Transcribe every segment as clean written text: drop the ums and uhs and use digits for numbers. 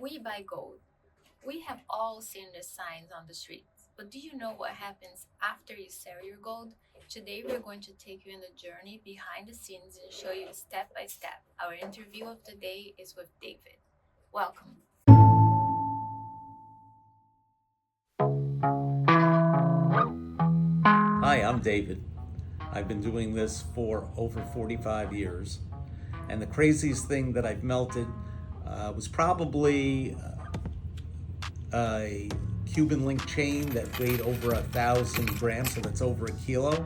We buy gold. We have all seen the signs on the streets, but do you know what happens after you sell your gold? Today, we're going to take you on the journey behind the scenes and show you step by step. Our interview of the day is with David. Welcome. Hi, I'm David. I've been doing this for over 45 years. And the craziest thing that I've melted was probably a Cuban link chain that weighed over 1,000 grams, so that's over a kilo,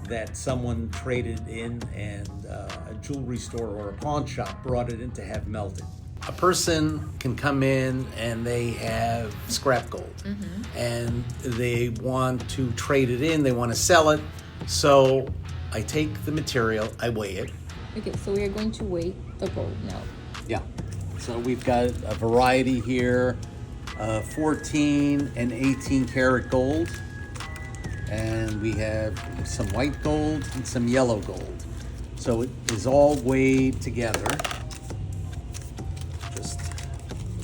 that someone traded in and a jewelry store or a pawn shop brought it in to have melted. A person can come in and they have scrap gold and they want to trade it in, they want to sell it. So I take the material, I weigh it. Okay, so we are going to weigh the gold now. Yeah. So we've got a variety here, 14 and 18 karat gold. And we have some white gold and some yellow gold. So it is all weighed together.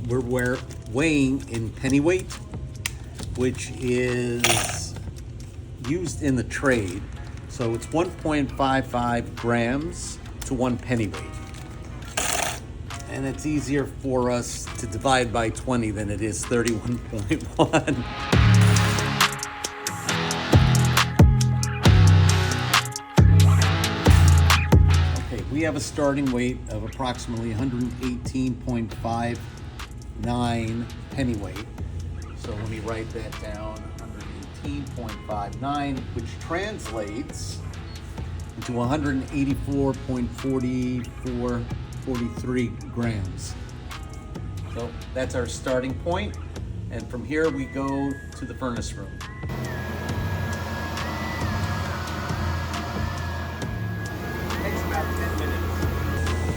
We're weighing in penny weight, which is used in the trade. So it's 1.55 grams to 1 penny weight. And it's easier for us to divide by 20 than it is 31.1. Okay, we have a starting weight of approximately 118.59 penny weight. So let me write that down, 118.59, which translates into 184.43 grams. So that's our starting point, and from here we go to the furnace room. It takes about 10 minutes.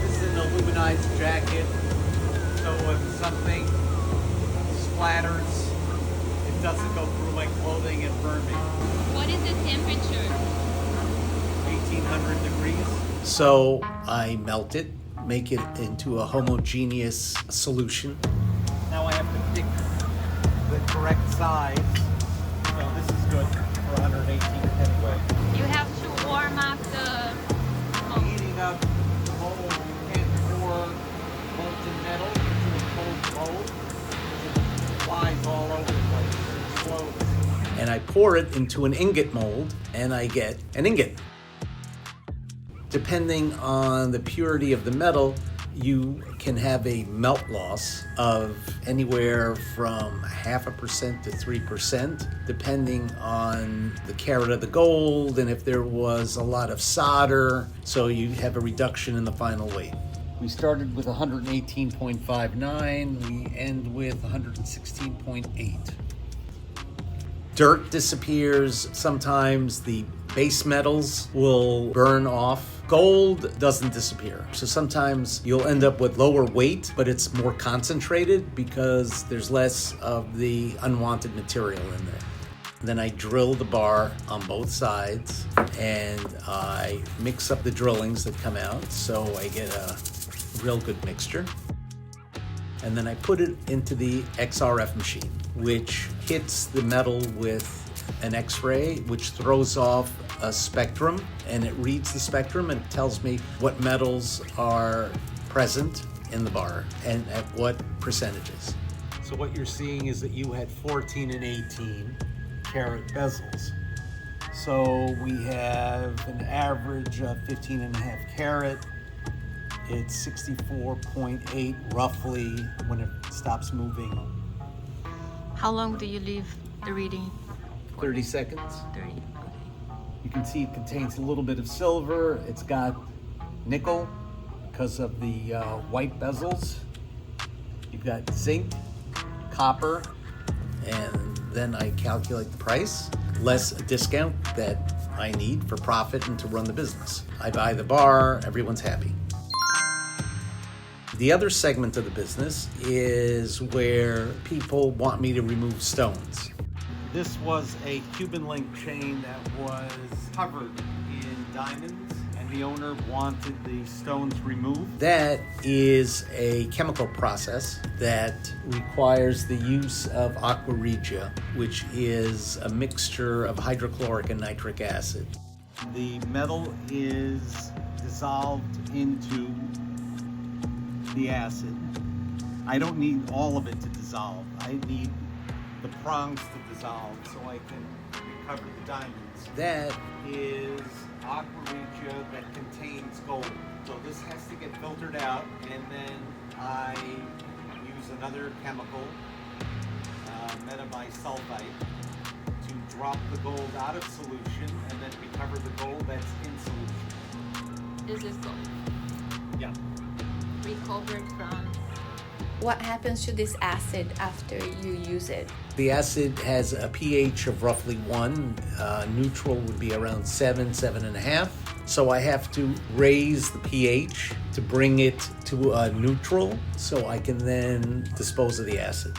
This is an aluminized jacket, so if something splatters, it doesn't go through my clothing and burn me. What is the temperature? 1,800 degrees. So I melt it, make it into a homogeneous solution. Now I have to pick the correct size. So this is good for 118 penny weight. You have to warm up the Heating up the mold, you can't pour molten metal into a cold mold. It flies all over the place, it explodes. And I pour it into an ingot mold, and I get an ingot. Depending on the purity of the metal, you can have a melt loss of anywhere from 0.5% to 3%, depending on the carat of the gold and if there was a lot of solder, so you have a reduction in the final weight. We started with 118.59, we end with 116.8. Dirt disappears. Sometimes the base metals will burn off. Gold doesn't disappear. So sometimes you'll end up with lower weight, but it's more concentrated because there's less of the unwanted material in there. Then I drill the bar on both sides and I mix up the drillings that come out so I get a real good mixture. And then I put it into the XRF machine, which hits the metal with an X-ray, which throws off a spectrum, and it reads the spectrum and tells me what metals are present in the bar and at what percentages. So what you're seeing is that you had 14 and 18 karat bezels. So we have an average of 15 and a half karat. It's 64.8 roughly when it stops moving. How long do you leave the reading? 30 seconds. 30. You can see it contains a little bit of silver. It's got nickel because of the white bezels. You've got zinc, copper, and then I calculate the price, less a discount that I need for profit and to run the business. I buy the bar, everyone's happy. The other segment of the business is where people want me to remove stones. This was a Cuban link chain that was covered in diamonds and the owner wanted the stones removed. That is a chemical process that requires the use of aqua regia, which is a mixture of hydrochloric and nitric acid. The metal is dissolved into the acid. I don't need all of it to dissolve. I need the prongs to dissolve so I can recover the diamonds. That Is aqua regia that contains gold. So this has to get filtered out, and then I use another chemical, metabisulfite, to drop the gold out of solution and then recover the gold that's in solution. This is gold. Yeah. Recovered from. What happens to this acid after you use it? the acid has a pH of roughly 1. Neutral would be around 7, 7.5. So I have to raise the pH to bring it to a neutral so I can then dispose of the acid.